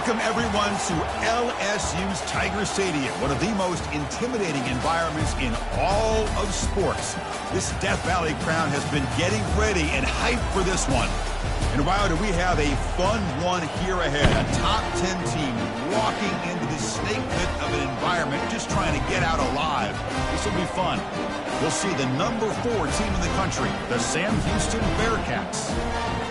Welcome, everyone, to LSU's Tiger Stadium, one of the most intimidating environments in all of sports. This Death Valley crowd has been getting ready and hyped for this one. And wow, do we have a fun one here ahead. A top 10 team walking into this snake pit of an environment, just trying to get out alive. This will be fun. We'll see the number 4 team in the country, the Sam Houston Bearkats,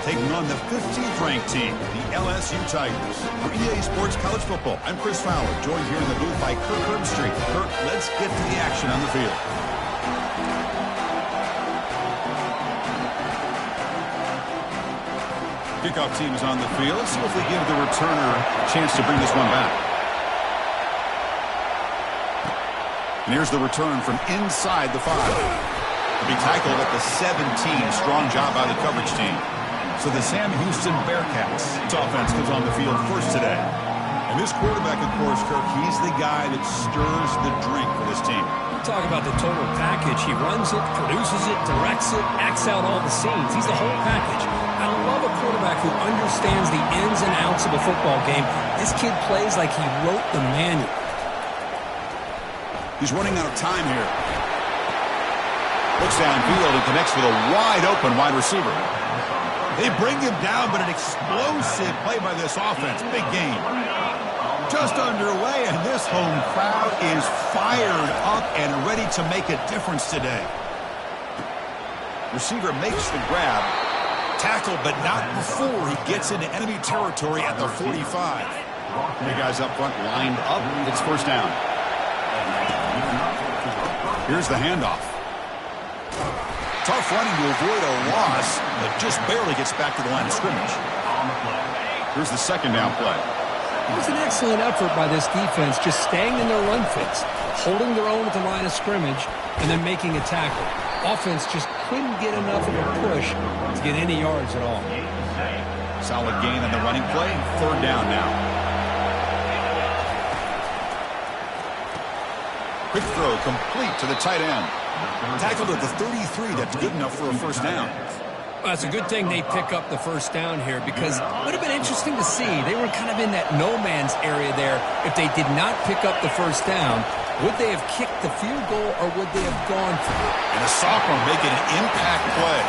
taking on the 15th ranked team, the LSU Tigers. For EA Sports College Football, I'm Chris Fowler, joined here in the booth by Kirk Herbstreit. Kirk, let's get to the action on the field. Kickoff team is on the field. Let's see if we give the returner a chance to bring this one back. And here's the return from inside the 5. To be tackled at the 17. Strong job by the coverage team. So the Sam Houston Bearkats offense comes on the field first today. And this quarterback, of course, Kirk, he's the guy that stirs the drink for this team. Talk about the total package. He runs it, produces it, directs it, acts out all the scenes. He's the whole package. I love a quarterback who understands the ins and outs of a football game. This kid plays like he wrote the manual. He's running out of time here. Looks downfield and connects with a wide-open wide receiver. They bring him down, but an explosive play by this offense. Big game. Just underway, and this home crowd is fired up and ready to make a difference today. Receiver makes the grab. Tackle, but not before he gets into enemy territory at the 45. The guys up front lined up. It's first down. Here's the handoff. Tough running to avoid a loss, but just barely gets back to the line of scrimmage. Here's the second down play. It was an excellent effort by this defense, just staying in their run fits, holding their own at the line of scrimmage, and then making a tackle. Offense just couldn't get enough of a push to get any yards at all. Solid gain on the running play. Third down now. Quick throw complete to the tight end. Tackled at the 33. That's good enough for a first down. Well, it's a good thing they pick up the first down here because it would have been interesting to see. They were kind of in that no man's area there. If they did not pick up the first down, would they have kicked the field goal or would they have gone for it? And a sophomore making an impact play.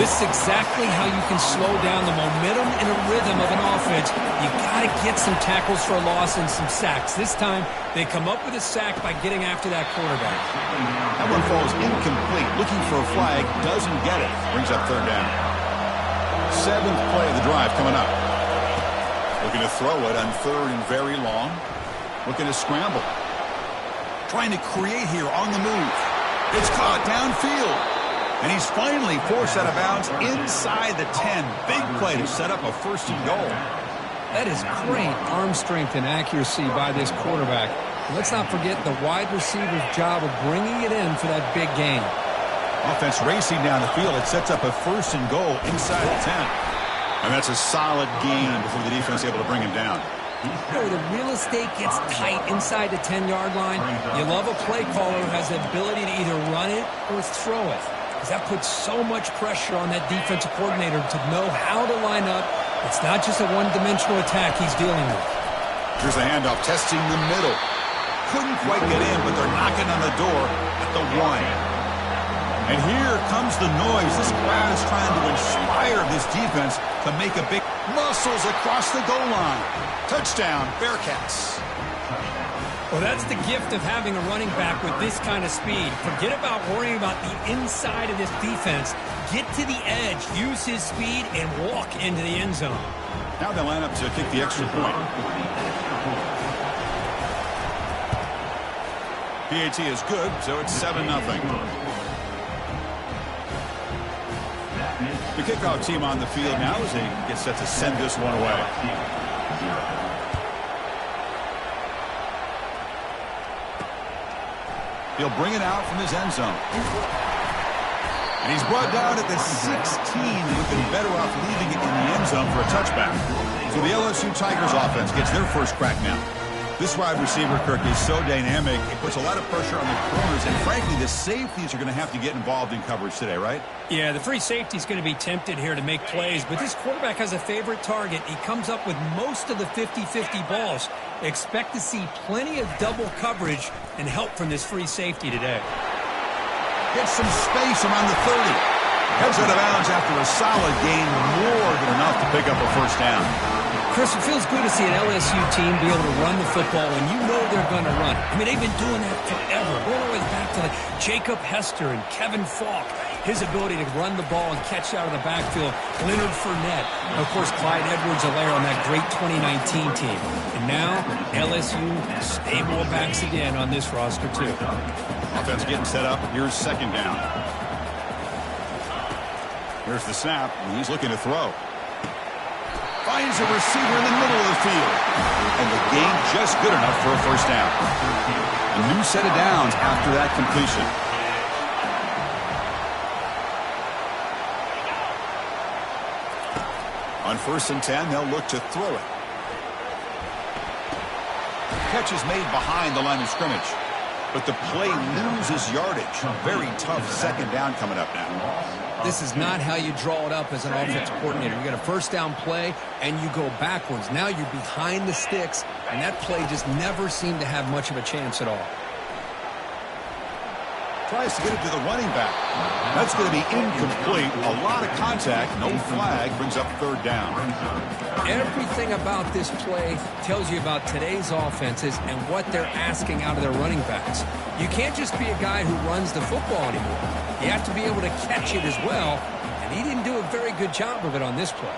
This is exactly how you can slow down the momentum and a rhythm of an offense. You got to get some tackles for a loss and some sacks. This time, they come up with a sack by getting after that quarterback. That one falls incomplete. Looking for a flag, doesn't get it. Brings up third down. 7th play of the drive coming up. Looking to throw it on third and very long. Looking to scramble. Trying to create here on the move. It's caught downfield. And he's finally forced out of bounds inside the 10. Big play to set up a first and goal. That is great arm strength and accuracy by this quarterback. Let's not forget the wide receiver's job of bringing it in for that big gain. Offense racing down the field. It sets up a first and goal inside the 10. And that's a solid gain before the defense is able to bring him down. You know, the real estate gets tight inside the 10-yard line. You love a play caller who has the ability to either run it or throw it. That puts so much pressure on that defensive coordinator to know how to line up. It's not just a one-dimensional attack he's dealing with. Here's the handoff, testing the middle. Couldn't quite get in, but they're knocking on the door at the 1. And here comes the noise. This crowd is trying to inspire this defense to make a big muscles across the goal line. Touchdown, Bearkats. Well, that's the gift of having a running back with this kind of speed. Forget about worrying about the inside of this defense. Get to the edge, use his speed, and walk into the end zone. Now they line up to kick the extra point. PAT is good, so it's 7-0. The kickoff team on the field now as they get set to send this one away. He'll bring it out from his end zone. And he's brought down at the 16. We've been better off leaving it in the end zone for a touchback. So the LSU Tigers offense gets their first crack now. This wide receiver, Kirk, is so dynamic. It puts a lot of pressure on the corners, and frankly, the safeties are going to have to get involved in coverage today, right? Yeah, the free safety is going to be tempted here to make plays, but this quarterback has a favorite target. He comes up with most of the 50-50 balls. Expect to see plenty of double coverage and help from this free safety today. Gets some space around the 30. Heads out of bounds after a solid gain, more than enough to pick up a first down. Chris, it feels good to see an LSU team be able to run the football when you know they're going to run. I mean, they've been doing that forever. Going all the way back to like Jacob Hester and Kevin Falk. His ability to run the ball and catch out of the backfield. Leonard Fournette. And of course, Clyde Edwards-Helaire on that great 2019 team. And now, LSU stable backs again on this roster, too. Offense getting set up. Here's second down. Here's the snap, and he's looking to throw. Finds a receiver in the middle of the field. And the gain just good enough for a first down. A new set of downs after that completion. On 1st and 10, they'll look to throw it. Catch is made behind the line of scrimmage. But the play loses yardage. Very tough second down coming up now. This is not how you draw it up as an offensive coordinator. You got a first down play, and you go backwards. Now you're behind the sticks, and that play just never seemed to have much of a chance at all. Tries to get it to the running back. That's going to be incomplete. A lot of contact. No flag. Brings up third down. Everything about this play tells you about today's offenses and what they're asking out of their running backs. You can't just be a guy who runs the football anymore. You have to be able to catch it as well, and he didn't do a very good job of it on this play.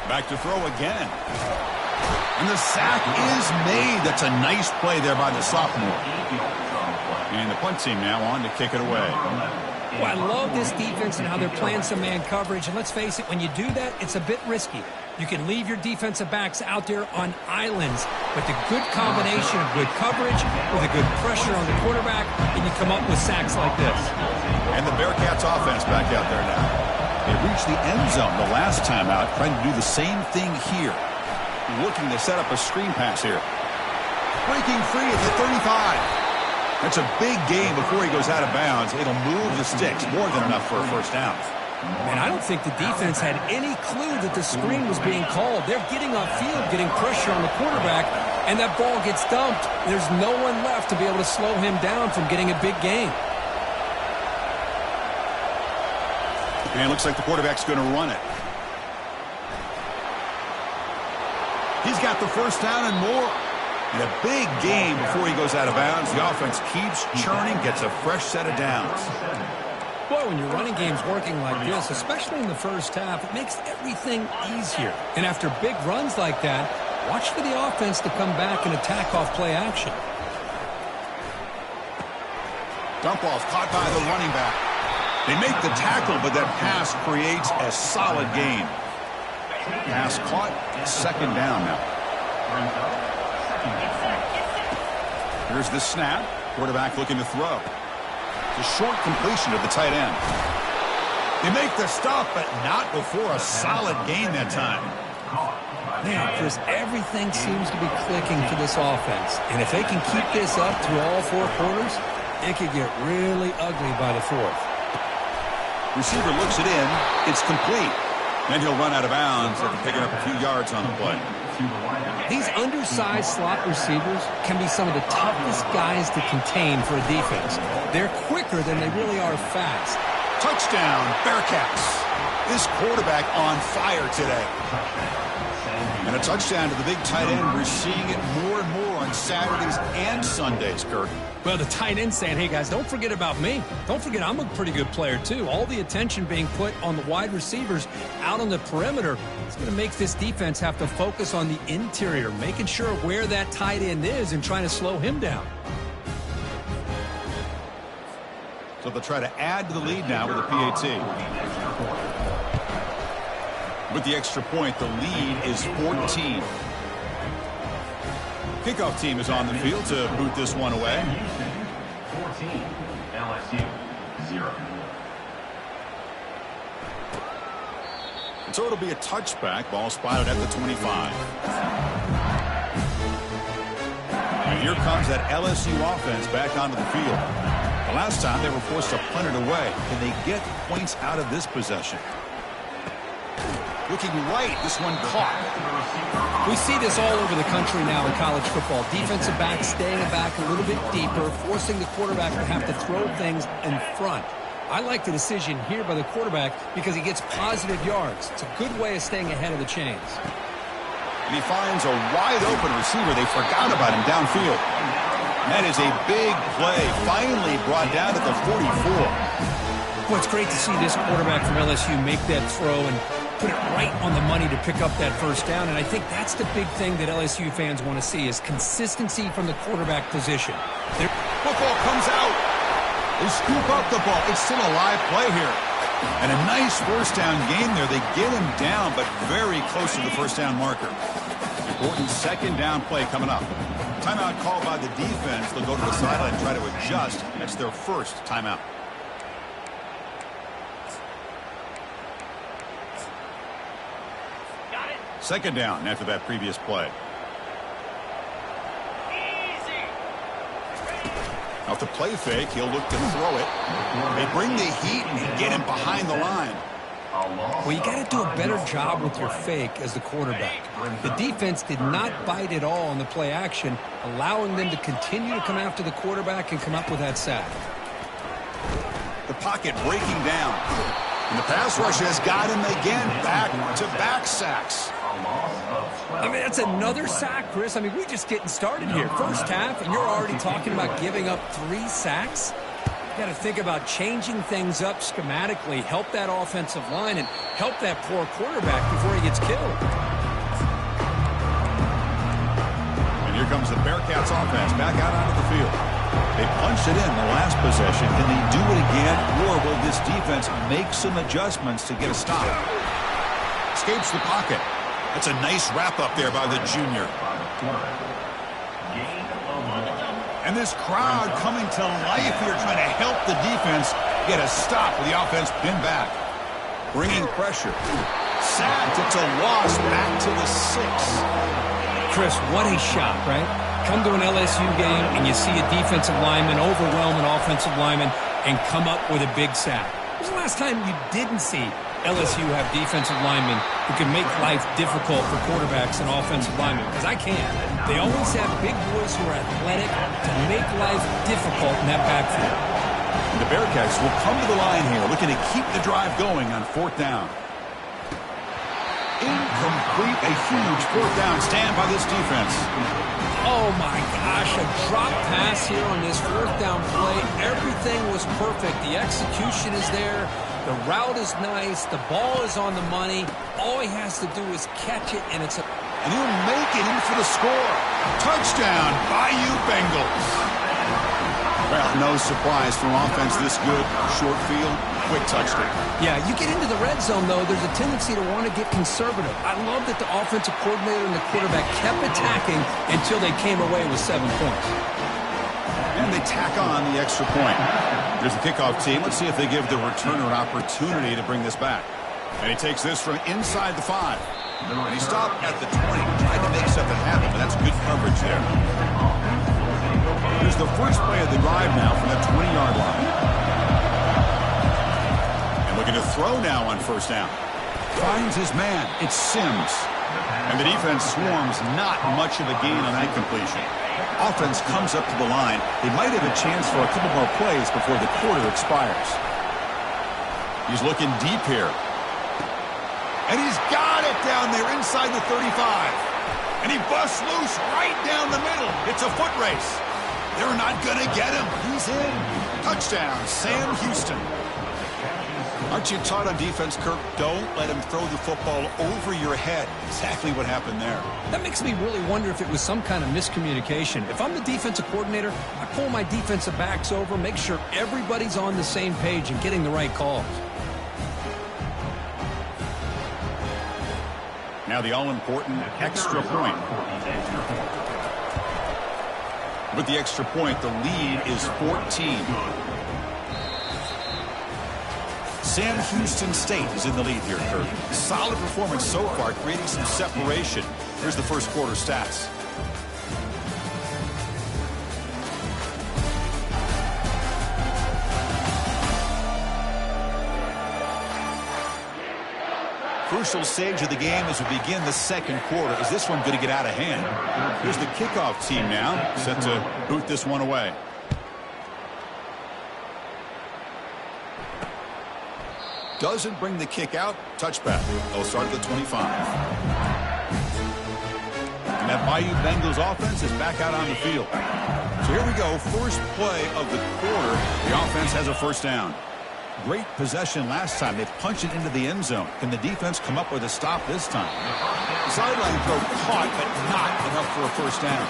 Back to throw again. And the sack is made. That's a nice play there by the sophomore. And the punt team now on to kick it away. Well, I love this defense and how they're playing some man coverage. And let's face it, when you do that, it's a bit risky. You can leave your defensive backs out there on islands. But the good combination of good coverage with a good pressure on the quarterback, and you come up with sacks like this. And the Bearkats offense back out there now. They reached the end zone the last time out, trying to do the same thing here. Looking to set up a screen pass here. Breaking free at the 35. That's a big gain before he goes out of bounds. It'll move the sticks. More than enough for a first down. And I don't think the defense had any clue that the screen was being called. They're getting upfield, getting pressure on the quarterback, and that ball gets dumped. There's no one left to be able to slow him down from getting a big gain. And it looks like the quarterback's going to run it. He's got the first down and more. And a big game before he goes out of bounds. The offense keeps churning, gets a fresh set of downs. Boy, when your running game's working like this, especially in the first half, it makes everything easier. And after big runs like that, watch for the offense to come back and attack off play action. Dump off caught by the running back. They make the tackle, but that pass creates a solid gain. Pass caught, second down now. Here's the snap. Quarterback looking to throw. The short completion of the tight end. They make the stop, but not before a solid gain that time. Man, Chris, everything seems to be clicking for this offense. And if they can keep this up through all four quarters, it could get really ugly by the fourth. Receiver looks it in. It's complete. Then he'll run out of bounds after picking up a few yards on the play. These undersized slot receivers can be some of the toughest guys to contain for a defense. They're quicker than they really are fast. Touchdown, Bearkats. This quarterback on fire today. And a touchdown to the big tight end. We're seeing it more and more on Saturdays and Sundays, Kirk. Well, the tight end saying, hey, guys, don't forget about me. Don't forget I'm a pretty good player, too. All the attention being put on the wide receivers out on the perimeter. It's going to make this defense have to focus on the interior, making sure where that tight end is and trying to slow him down. So they'll try to add to the lead now with a PAT. With the extra point, the lead is 14. Kickoff team is on the field to boot this one away. 14, LSU, 0. And so it'll be a touchback. Ball spotted at the 25. Here comes that LSU offense back onto the field. The last time they were forced to punt it away. Can they get points out of this possession? Looking right, this one caught. We see this all over the country now in college football. Defensive backs staying back a little bit deeper, forcing the quarterback to have to throw things in front. I like the decision here by the quarterback because he gets positive yards. It's a good way of staying ahead of the chains. And he finds a wide-open receiver. They forgot about him downfield. That is a big play, finally brought down at the 44. Well, it's great to see this quarterback from LSU make that throw and put it right on the money to pick up that first down. And I think that's the big thing that LSU fans want to see is consistency from the quarterback position. Football comes out. They scoop up the ball. It's still a live play here. And a nice first down gain there. They get him down, but very close to the first down marker. Important second down play coming up. Timeout called by the defense. They'll go to the sideline and try to adjust. That's their first timeout. Second down after that previous play. Off the play fake, he'll look to throw it. They bring the heat and get him behind the line. Well, you got to do a better job with your fake as the quarterback. The defense did not bite at all on the play action, allowing them to continue to come after the quarterback and come up with that sack. The pocket breaking down. And the pass rush has got him again. Back-to-back sacks. I mean, that's another sack, Chris. I mean, we're just getting started here. First half, and you're already talking about giving up 3 sacks. You got to think about changing things up schematically, help that offensive line, and help that poor quarterback before he gets killed. And here comes the Bearkats offense back out onto the field. They punched it in the last possession. Can they do it again, or will this defense make some adjustments to get a stop? Escapes the pocket. That's a nice wrap-up there by the junior. And this crowd coming to life here, trying to help the defense get a stop with the offense pinned back. Bringing pressure. Sacked. It's a loss back to the 6. Chris, what a shot, right? Come to an LSU game and you see a defensive lineman overwhelm an offensive lineman and come up with a big sack. When was the last time you didn't see LSU have defensive linemen who can make life difficult for quarterbacks and offensive linemen? Because I can. They always have big boys who are athletic to make life difficult in that backfield. And the Bearcats will come to the line here, looking to keep the drive going on 4th down. Incomplete, a huge 4th down stand by this defense. Oh my gosh, a drop pass here on this 4th down play. Everything was perfect. The execution is there. The route is nice. The ball is on the money. All he has to do is catch it, and it's a... And he'll make it in for the score. Touchdown, Bayou Bengals. Well, no surprise from offense this good. Short field, quick touchdown. Yeah, you get into the red zone, though, there's a tendency to want to get conservative. I love that the offensive coordinator and the quarterback kept attacking until they came away with 7 points. And they tack on the extra point. There's the kickoff team. Let's see if they give the returner an opportunity to bring this back. And he takes this from inside the 5. And he stopped at the 20. Tried to make something happen, but that's good coverage there. Here's the first play of the drive now from the 20-yard line. And looking to throw now on 1st down. Finds his man. It's Sims. And the defense swarms. Not much of a gain on that completion. Offense comes up to the line. They might have a chance for a couple more plays before the quarter expires. He's looking deep here. And he's got it down there inside the 35. And he busts loose right down the middle. It's a foot race. They're not going to get him. He's in. Touchdown, Sam Houston. Aren't you taught on defense, Kirk? Don't let him throw the football over your head. Exactly what happened there. That makes me really wonder if it was some kind of miscommunication. If I'm the defensive coordinator, I pull my defensive backs over, make sure everybody's on the same page and getting the right calls. Now the all-important extra point. With the extra point, the lead is 14. Sam Houston State is in the lead here, Kirk. Solid performance so far, creating some separation. Here's the first quarter stats. Crucial stage of the game as we begin the second quarter. Is this one going to get out of hand? Here's the kickoff team now, set to boot this one away. Doesn't bring the kick out. Touchback. They'll start at the 25. And that Bayou Bengals offense is back out on the field. So here we go. First play of the quarter. The offense has a first down. Great possession last time. They punched it into the end zone. Can the defense come up with a stop this time? Sideline throw caught, but not enough for a first down.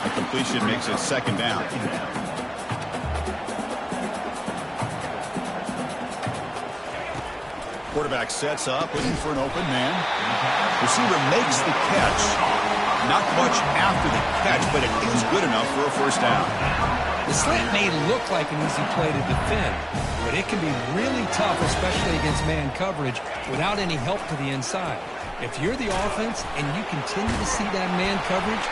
A completion makes it second down. Quarterback sets up, looking for an open man. Receiver makes the catch. Not much after the catch, but it is good enough for a first down. The slant may look like an easy play to defend, but it can be really tough, especially against man coverage, without any help to the inside. If you're the offense and you continue to see that man coverage,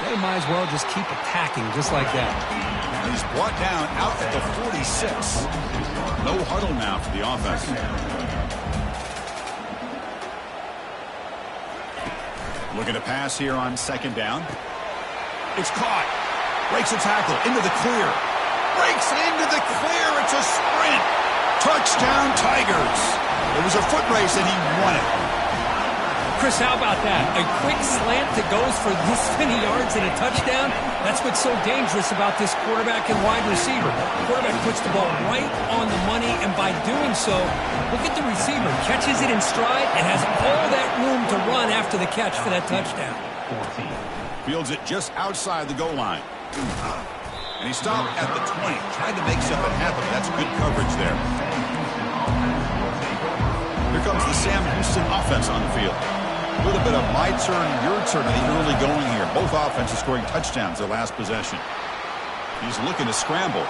they might as well just keep attacking just like that. He's brought down out at the 46. No huddle now for the offense. Looking to pass here on second down. It's caught. Breaks a tackle into the clear. Breaks into the clear. It's a sprint. Touchdown, Tigers. It was a foot race, and he won it. Chris, how about that? A quick slant that goes for this many yards and a touchdown? That's what's so dangerous about this quarterback and wide receiver. The quarterback puts the ball right on the money, and by doing so, look at the receiver. Catches it in stride and has all that room to run after the catch for that touchdown. Fields it just outside the goal line. And he stopped at the 20. Tried to make something happen. That's good coverage there. Here comes the Sam Houston offense on the field. A little bit of my turn, your turn in the early going here. Both offenses scoring touchdowns their last possession. He's looking to scramble.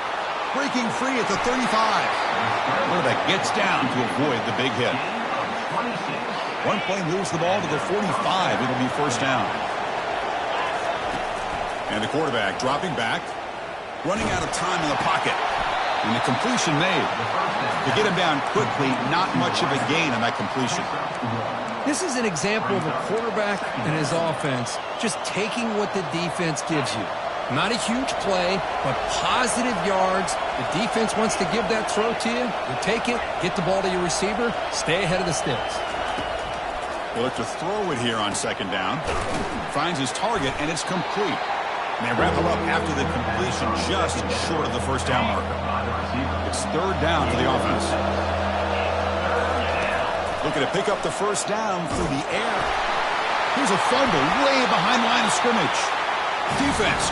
Breaking free at the 35. Quarterback gets down to avoid the big hit. One play moves the ball to the 45. It'll be first down. And the quarterback dropping back. Running out of time in the pocket. And the completion made. To get him down quickly, not much of a gain on that completion. This is an example of a quarterback and his offense just taking what the defense gives you. Not a huge play, but positive yards. The defense wants to give that throw to you. You take it, get the ball to your receiver, stay ahead of the sticks. We'll look to throw it here on second down. Finds his target, and it's complete. And they wrap him up after the completion just short of the first down marker. It's third down for the offense. Looking to pick up the first down through the air. Here's a fumble way behind the line of scrimmage. Defense.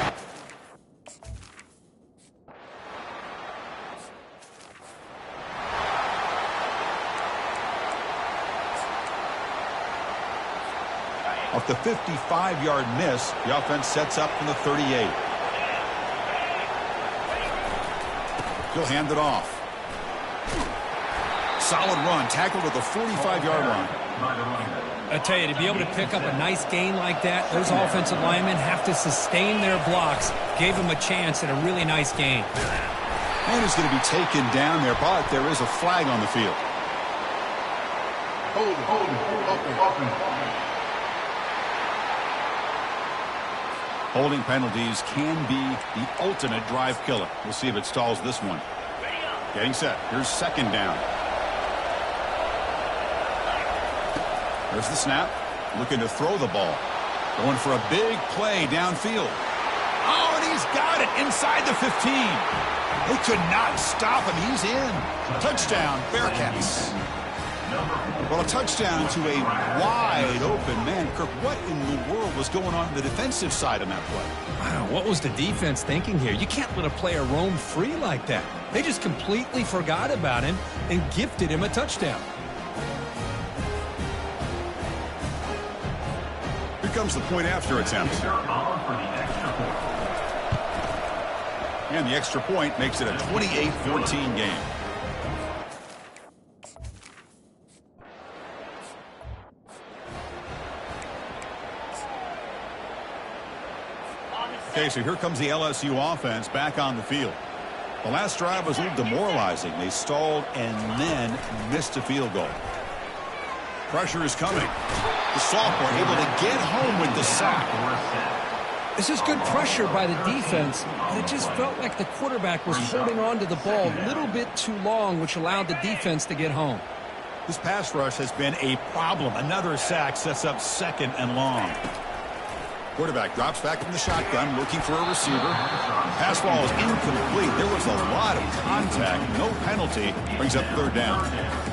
Off the 55-yard miss, the offense sets up from the 38. He'll hand it off. Solid run, tackled at the 45-yard line. I tell you, to be able to pick up a nice gain like that, those offensive linemen have to sustain their blocks. Gave him a chance at a really nice gain. And he's going to be taken down there, but there is a flag on the field. Holding penalties can be the ultimate drive killer. We'll see if it stalls this one. Getting set. Here's second down. There's the snap. Looking to throw the ball. Going for a big play downfield. Oh, and he's got it inside the 15. They could not stop him. He's in. Touchdown, Bearkats. Well, a touchdown to a wide open man. Kirk, what in the world was going on the defensive side of that play? Wow, what was the defense thinking here? You can't let a player roam free like that. They just completely forgot about him and gifted him a touchdown. Here comes the point after attempt. And the extra point makes it a 28-14 game. Okay, so here comes the LSU offense back on the field. The last drive was a little demoralizing. They stalled and then missed a field goal. Pressure is coming. The sophomore able to get home with the sack. This is good pressure by the defense, but it just felt like the quarterback was holding on to the ball a little bit too long, which allowed the defense to get home. This pass rush has been a problem. Another sack sets up 2nd and long. Quarterback drops back from the shotgun, looking for a receiver. Pass ball is incomplete. There was a lot of contact. No penalty. Brings up 3rd down.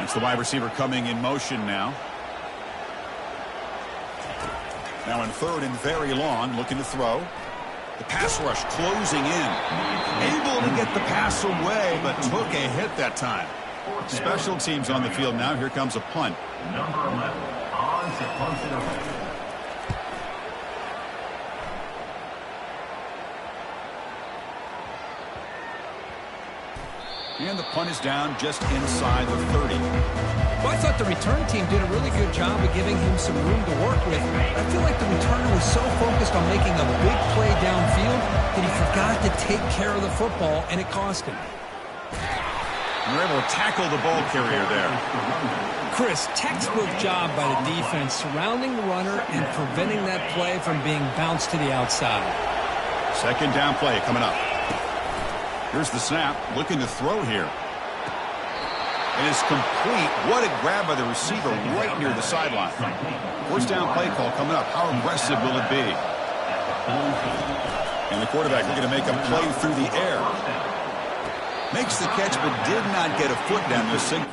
It's the wide receiver coming in motion now. Now in 3rd and very long, looking to throw. The pass rush closing in. Able to get the pass away, but took a hit that time. Special teams on the field now. Here comes a punt. Number 11 on to punt it away. And the punt is down just inside the 30. Well, I thought the return team did a really good job of giving him some room to work with. I feel like the returner was so focused on making a big play downfield that he forgot to take care of the football, and it cost him. And they're able to tackle the ball carrier there. Chris, textbook job by the defense surrounding the runner and preventing that play from being bounced to the outside. 2nd down play coming up. Here's the snap, looking to throw here. It is complete. What a grab by the receiver right near the sideline. 1st down play call coming up. How aggressive will it be? And the quarterback looking to make a play through the air. Makes the catch, but did not get a foot down this thing.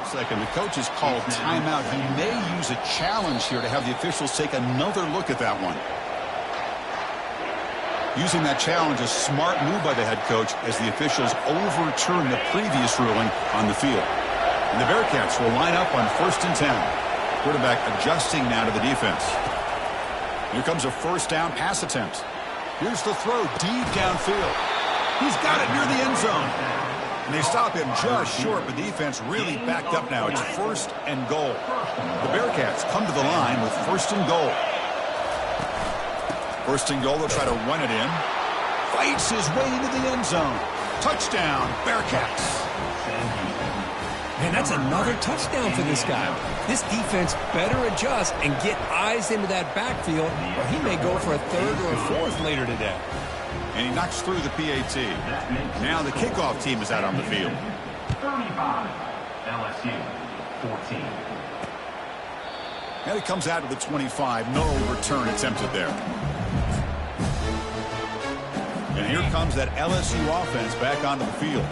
Second, the coach has called timeout. He may use a challenge here to have the officials take another look at that one. Using that challenge, a smart move by the head coach as the officials overturn the previous ruling on the field. And the Bearkats will line up on 1st and 10. Quarterback adjusting now to the defense. Here comes a 1st down pass attempt. Here's the throw deep downfield. He's got it near the end zone. And they stop him just short, but defense really backed up now. It's 1st and goal. The Bearkats come to the line with 1st and goal. 1st and goal, they'll try to run it in. Fights his way into the end zone. Touchdown, Bearkats. Man, that's another touchdown for this guy. This defense better adjust and get eyes into that backfield, or he may go for a 3rd or a 4th later today. And he knocks through the PAT. Now the kickoff team is out on the field. 35, LSU, 14. And it comes out of the 25. No return attempted there. And here comes that LSU offense back onto the field.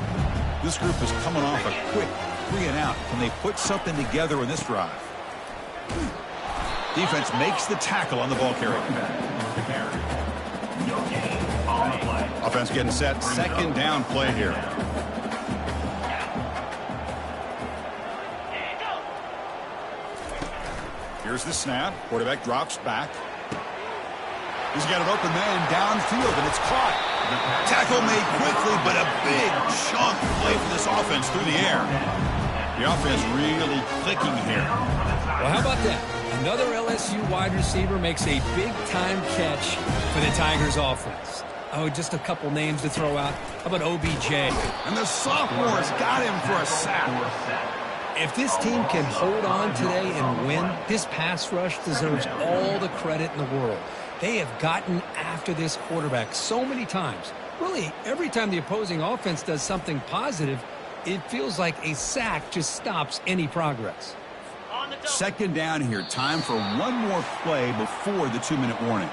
This group is coming off a quick 3 and out. Can they put something together in this drive? Defense makes the tackle on the ball carrier. Offense getting set. 2nd down play here. Here's the snap. Quarterback drops back. He's got an open man downfield, and it's caught. Tackle made quickly, but a big chunk play for this offense through the air. The offense really clicking here. Well, how about that? Another LSU wide receiver makes a big-time catch for the Tigers offense. Oh, just a couple names to throw out. How about OBJ? And the sophomore's got him for a sack. If this team can hold on today and win, this pass rush deserves all the credit in the world. They have gotten after this quarterback so many times. Really, every time the opposing offense does something positive, it feels like a sack just stops any progress. 2nd down here. Time for one more play before the 2-minute warning.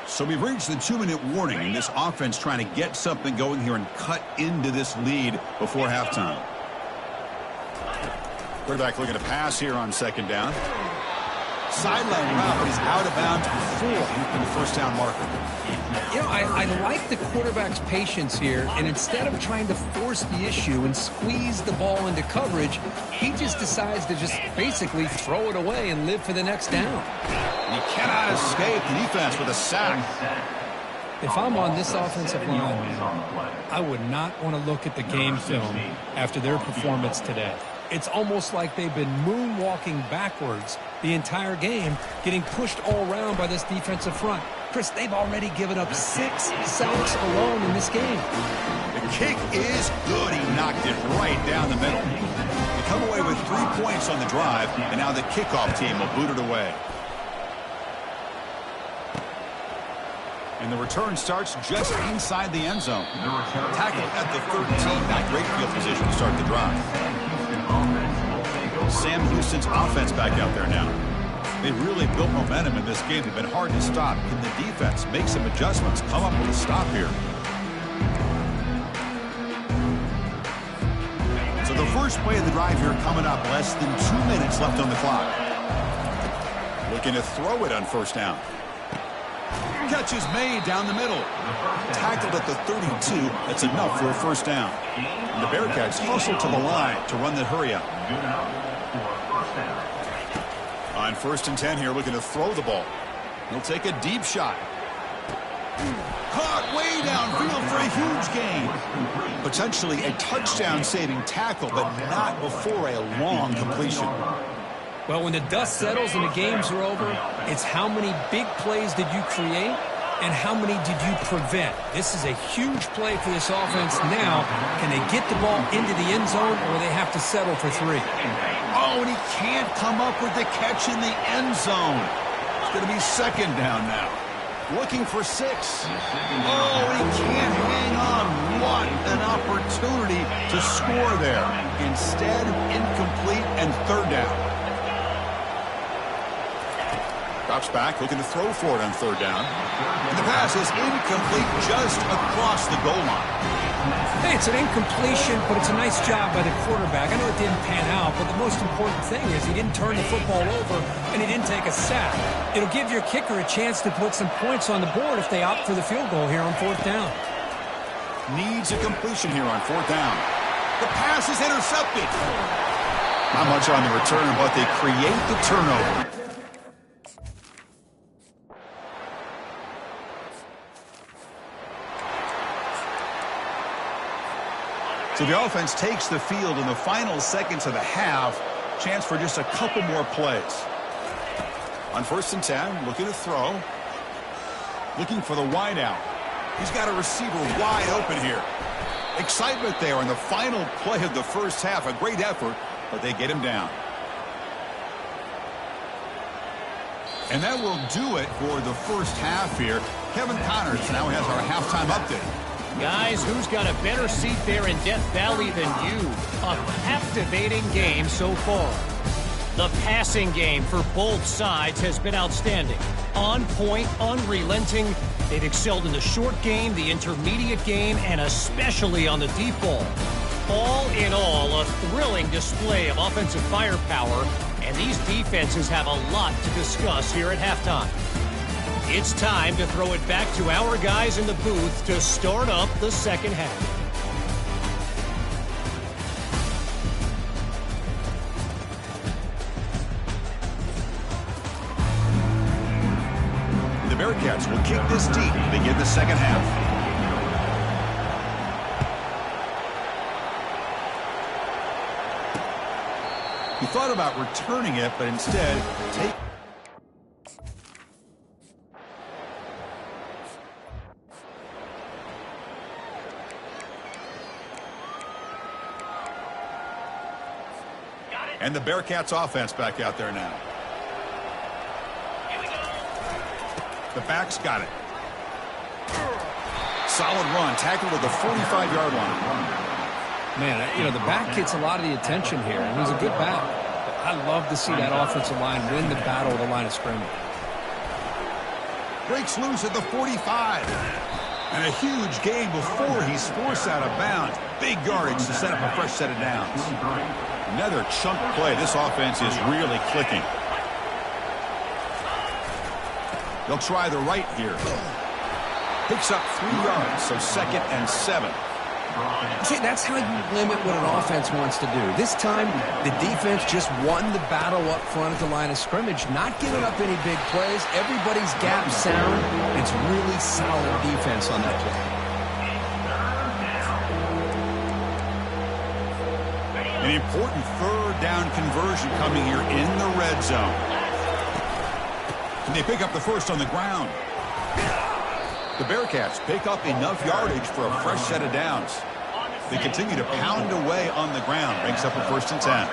So we've reached the 2-minute warning, and this offense trying to get something going here and cut into this lead before halftime. Quarterback looking to pass here on 2nd down. Sideline route, but he's out of bounds before the 1st down marker. You know, I like the quarterback's patience here, and instead of trying to force the issue and squeeze the ball into coverage, he just decides to just basically throw it away and live for the next down. He cannot escape the defense with a sack. If I'm on this offensive line, I would not want to look at the game film after their performance today. It's almost like they've been moonwalking backwards the entire game, getting pushed all around by this defensive front. Chris, they've already given up 6 sacks alone in this game. The kick is good. He knocked it right down the middle. They come away with 3 points on the drive, and now the kickoff team will boot it away. And the return starts just inside the end zone. Tackled at the 13. Not great field position to start the drive. Sam Houston's offense back out there now. They really built momentum in this game. They've been hard to stop. Can the defense make some adjustments? Come up with a stop here. So the first play of the drive here coming up. Less than 2 minutes left on the clock. Looking to throw it on first down. Catch is made down the middle. Tackled at the 32. That's enough for a first down. And the Bearkats hustle to the line to run the hurry up. On 1st and 10 here, looking to throw the ball. He'll take a deep shot. Caught way downfield for a huge gain. Potentially a touchdown-saving tackle, but not before a long completion. Well, when the dust settles and the games are over, it's how many big plays did you create and how many did you prevent. This is a huge play for this offense. Now, can they get the ball into the end zone or they have to settle for 3? Oh, and he can't come up with the catch in the end zone. It's going to be 2nd down now. Looking for 6. Oh, he can't hang on. What an opportunity to score there. Instead, incomplete and 3rd down. Drops back, looking to throw for it on 3rd down. And the pass is incomplete just across the goal line. Hey, it's an incompletion, but it's a nice job by the quarterback. I know it didn't pan out, but the most important thing is he didn't turn the football over and he didn't take a sack. It'll give your kicker a chance to put some points on the board if they opt for the field goal here on 4th down. Needs a completion here on 4th down. The pass is intercepted. Not much on the return, but they create the turnover. So the offense takes the field in the final seconds of the half. Chance for just a couple more plays. On 1st and 10, looking to throw. Looking for the wide out. He's got a receiver wide open here. Excitement there in the final play of the first half. A great effort, but they get him down. And that will do it for the first half here. Kevin Connors now has our halftime update. Guys, who's got a better seat there in Death Valley than you? A captivating game so far. The passing game for both sides has been outstanding. On point, unrelenting. They've excelled in the short game, the intermediate game, and especially on the deep ball. All in all, a thrilling display of offensive firepower, and these defenses have a lot to discuss here at halftime. It's time to throw it back to our guys in the booth to start up the second half. The Bearkats will kick this deep to begin the second half. He thought about returning it, but instead take. And the Bearkats offense back out there now. The back's got it. Solid run, tackled at the 45-yard line. Man, you know, the back gets a lot of the attention here, and he's a good back. But I love to see that offensive line win the battle of the line of scrimmage. Breaks loose at the 45. And a huge gain before he's forced out of bounds. Big yardage to set up a fresh set of downs. Another chunk play. This offense is really clicking. They'll try the right here. Picks up 3 yards, so 2nd and 7. See, that's how you limit what an offense wants to do. This time, the defense just won the battle up front at the line of scrimmage, not giving up any big plays. Everybody's gap sound. It's really solid defense on that play. An important third down conversion coming here in the red zone. And they pick up the first on the ground. The Bearcats pick up enough yardage for a fresh set of downs. They continue to pound away on the ground. Brings up a 1st and 10.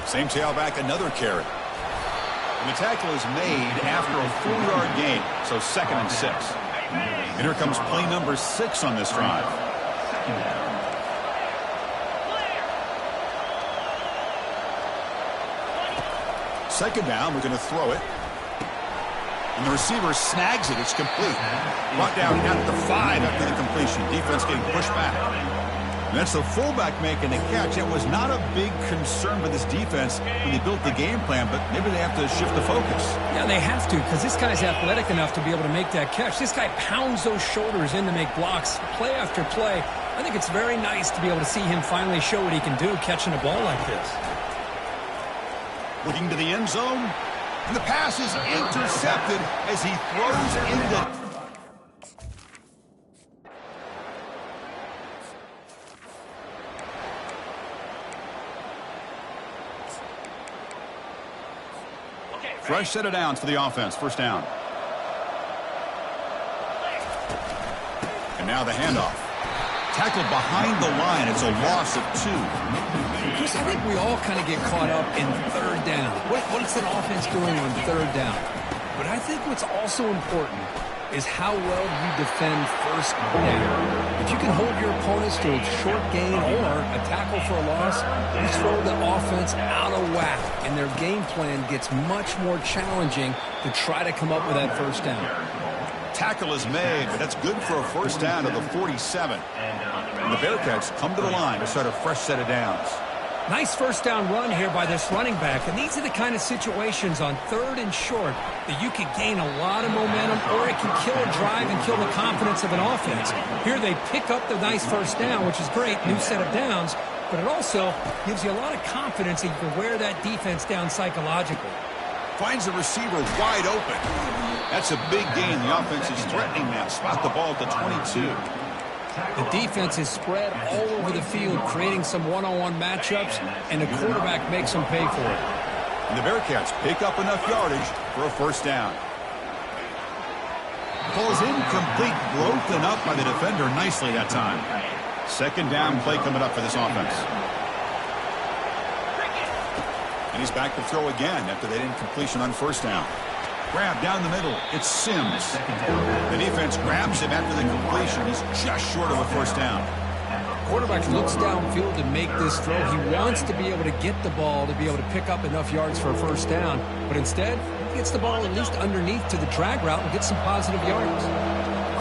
Same tailback, another carry. And the tackle is made after a 4-yard gain, so 2nd and 6. And here comes play number 6 on this drive. Second down, we're going to throw it. And the receiver snags it. It's complete. Brought down at the 5 after the completion. Defense getting pushed back. And that's the fullback making the catch. It was not a big concern for this defense when they built the game plan, but maybe they have to shift the focus. Yeah, they have to, because this guy's athletic enough to be able to make that catch. This guy pounds those shoulders in to make blocks play after play. I think it's very nice to be able to see him finally show what he can do catching a ball like this. Looking to the end zone. And the pass is intercepted as he throws into... Fresh set of downs for the offense. First down. And now the handoff. Tackled behind the line. It's a loss of 2. Chris, I think we all kind of get caught up in third down. What's an offense doing on third down? But I think what's also important is how well you defend first down. If you can hold your opponents to a short gain or a tackle for a loss, you throw the offense out of whack, and their game plan gets much more challenging to try to come up with that first down. Tackle is made, but that's good for a first down to the 47. And the Bearcats come to the line to start a fresh set of downs. Nice first down run here by this running back. And these are the kind of situations on third and short that you can gain a lot of momentum, or it can kill a drive and kill the confidence of an offense. Here they pick up the nice first down, which is great, new set of downs, but it also gives you a lot of confidence that you can wear that defense down psychologically. Finds the receiver wide open. That's a big gain. The offense is threatening now. Spot the ball at the 22. The defense is spread all over the field, creating some one-on-one matchups, and the quarterback makes them pay for it. And the Bearcats pick up enough yardage for a first down. Ball is incomplete, broken up by the defender nicely that time. Second down play coming up for this offense. And he's back to throw again after that incompletion on first down. Grab down the middle. It's Sims. The defense grabs him after the completion. He's just short of a first down. Quarterback looks downfield to make this throw. He wants to be able to get the ball to be able to pick up enough yards for a first down. But instead, he gets the ball at least underneath to the drag route and gets some positive yards.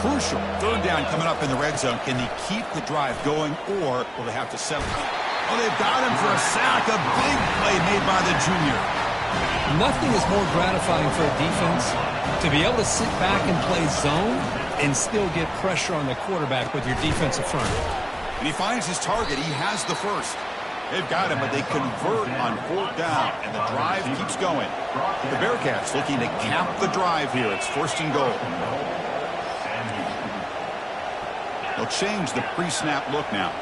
Crucial. Third down coming up in the red zone. Can they keep the drive going, or will they have to settle? Oh, they've got him for a sack. A big play made by the junior. Nothing is more gratifying for a defense to be able to sit back and play zone and still get pressure on the quarterback with your defensive front. And he finds his target. He has the first. They've got him, but they convert on fourth down, and the drive keeps going. The Bearcats looking to cap the drive here. It's first and goal. They'll change the pre-snap look now.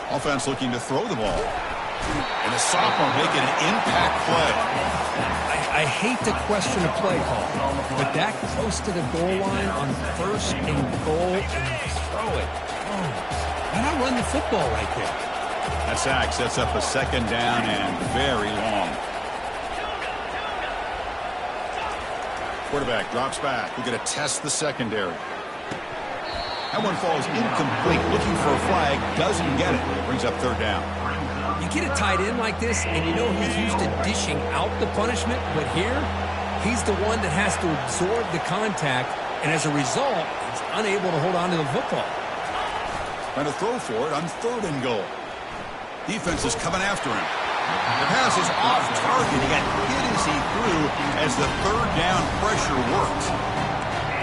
Offense looking to throw the ball. And the sophomore making an impact play. I hate to question a play call, but that close to the goal line on first and goal and throw it. Oh, why not run the football right there? That sack sets up a second down and very long. Quarterback drops back. We're going to test the secondary. That one falls incomplete. Looking for a flag. Doesn't get it. Brings up third down. You get a tight end like this, and you know he's used to dishing out the punishment, but here, he's the one that has to absorb the contact, and as a result, he's unable to hold on to the football. Trying to throw for it on third and goal. Defense is coming after him. The pass is off target. He got hit as he threw as the third down pressure worked.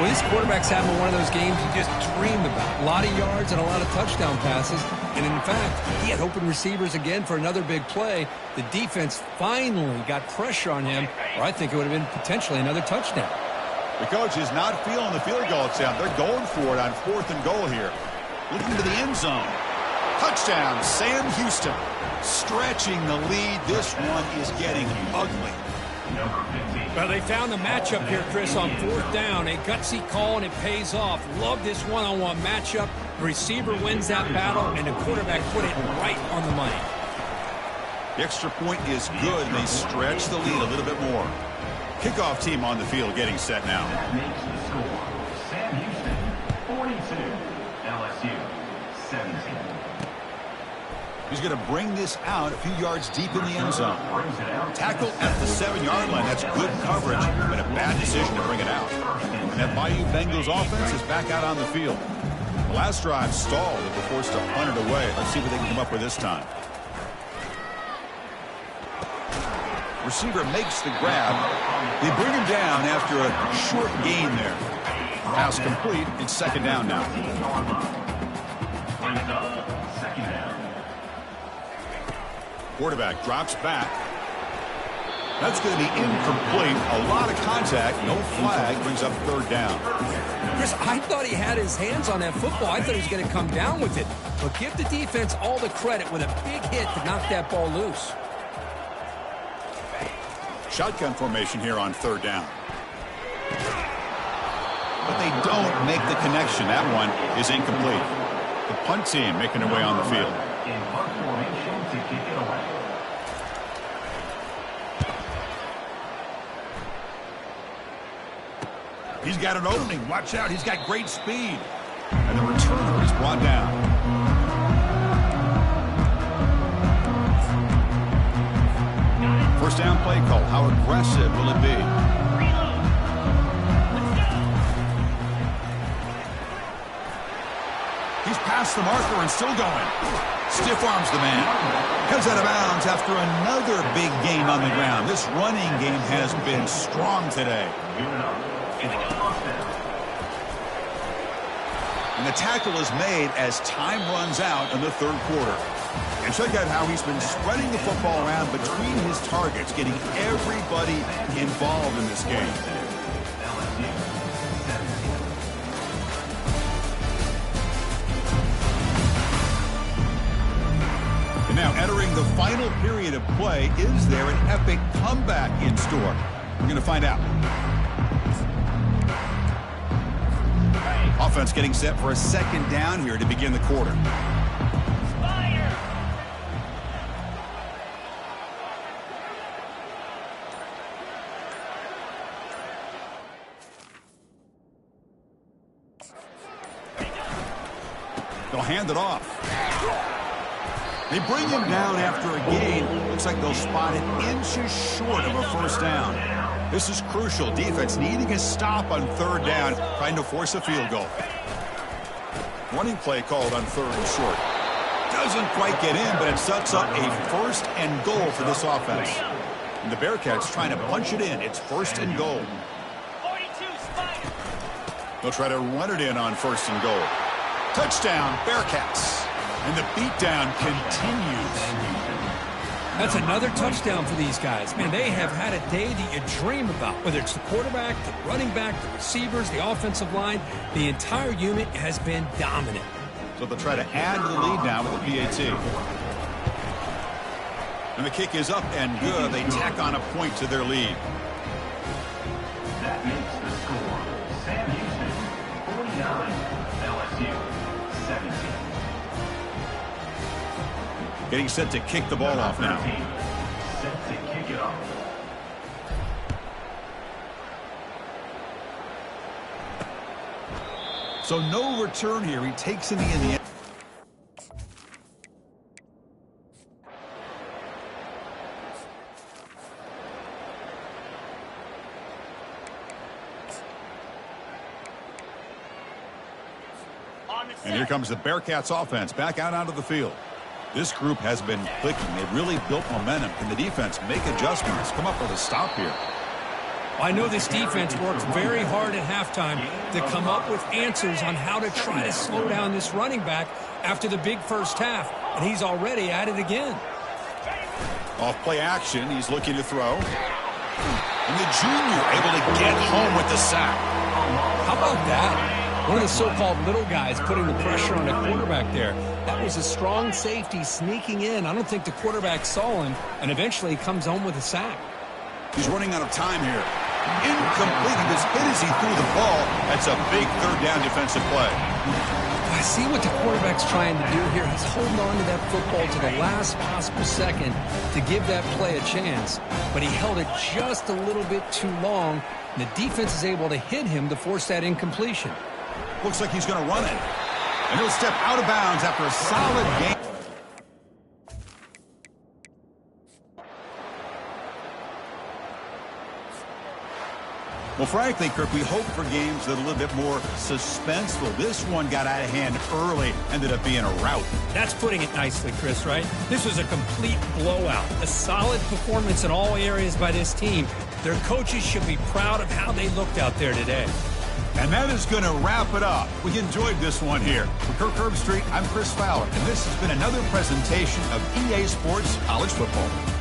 Well, this quarterback's having one of those games you just dream about. A lot of yards and a lot of touchdown passes. And in fact, he had open receivers again for another big play. The defense finally got pressure on him, or I think it would have been potentially another touchdown. The coach is not feeling the field goal attempt. They're going for it on 4th and goal here. Looking to the end zone. Touchdown, Sam Houston. Stretching the lead. This one is getting ugly. Well, they found the matchup here, Chris, on 4th down. A gutsy call, and it pays off. Love this one-on-one matchup. The receiver wins that battle, and the quarterback put it right on the money. The extra point is good, and they stretch the lead a little bit more. Kickoff team on the field getting set now. That makes the score. Sam Houston, 42. LSU, 17. He's going to bring this out a few yards deep in the end zone. Tackle at the 7-yard line. That's good coverage, but a bad decision to bring it out. And that Bayou Bengals offense is back out on the field. The last drive stalled and were forced to punt it away. Let's see what they can come up with this time. Receiver makes the grab. They bring him down after a short gain there. Pass complete. It's 2nd down now. Second down. Quarterback drops back. That's going to be incomplete. A lot of contact. No flag. Brings up 3rd down. Chris, I thought he had his hands on that football. I thought he was going to come down with it. But give the defense all the credit with a big hit to knock that ball loose. Shotgun formation here on 3rd down. But they don't make the connection. That one is incomplete. The punt team making their way on the field. In punt formation to kick it away. He's got an opening. Watch out. He's got great speed. And the returner is brought down. First down play call. How aggressive will it be? He's past the marker and still going. Stiff arms the man. Comes out of bounds after another big gain on the ground. This running game has been strong today. And the tackle is made as time runs out in the 3rd quarter. And check out how he's been spreading the football around between his targets, getting everybody involved in this game. And now entering the final period of play, is there an epic comeback in store? We're going to find out. Offense getting set for a 2nd down here to begin the quarter. They'll hand it off. They bring him down after a gain. Looks like they'll spot it inches short of a 1st down. This is crucial. Defense needing a stop on 3rd down, trying to force a field goal. Running play called on 3rd and short. Doesn't quite get in, but it sets up a 1st and goal for this offense. And the Bearkats trying to punch it in. It's 1st and goal. They'll try to run it in on 1st and goal. Touchdown, Bearkats. And the beatdown continues. That's another touchdown for these guys. Man, they have had a day that you dream about. Whether it's the quarterback, the running back, the receivers, the offensive line, the entire unit has been dominant. So they'll try to add to the lead now with the PAT. And the kick is up and good. They tack on a point to their lead. That makes the score. Sam Houston, 49. LSU, 17. Getting set to kick the ball off now. Set to kick it off. So no return here. He takes it in the end. And here comes the Bearkats offense back out onto the field. This group has been clicking. They've really built momentum. Can the defense make adjustments? Come up with a stop here. I know this defense worked very hard at halftime to come up with answers on how to try to slow down this running back after the big first half, and he's already at it again. Off play action, he's looking to throw. And the junior able to get home with the sack. How about that? One of the so-called little guys putting the pressure on the quarterback there. That was a strong safety sneaking in. I don't think the quarterback saw him, and eventually he comes home with a sack. He's running out of time here. Incomplete. He was hit as he threw the ball. That's a big third down defensive play. I see what the quarterback's trying to do here. He's holding on to that football to the last possible second to give that play a chance. But he held it just a little bit too long, and the defense is able to hit him to force that incompletion. Looks like he's going to run it. And he'll step out of bounds after a solid game. Well, frankly, Kirk, we hope for games that are a little bit more suspenseful. This one got out of hand early, ended up being a rout. That's putting it nicely, Chris, right? This was a complete blowout. A solid performance in all areas by this team. Their coaches should be proud of how they looked out there today. And that is going to wrap it up. We enjoyed this one here. For Kirk Herbstreit, I'm Chris Fowler, and this has been another presentation of EA Sports College Football.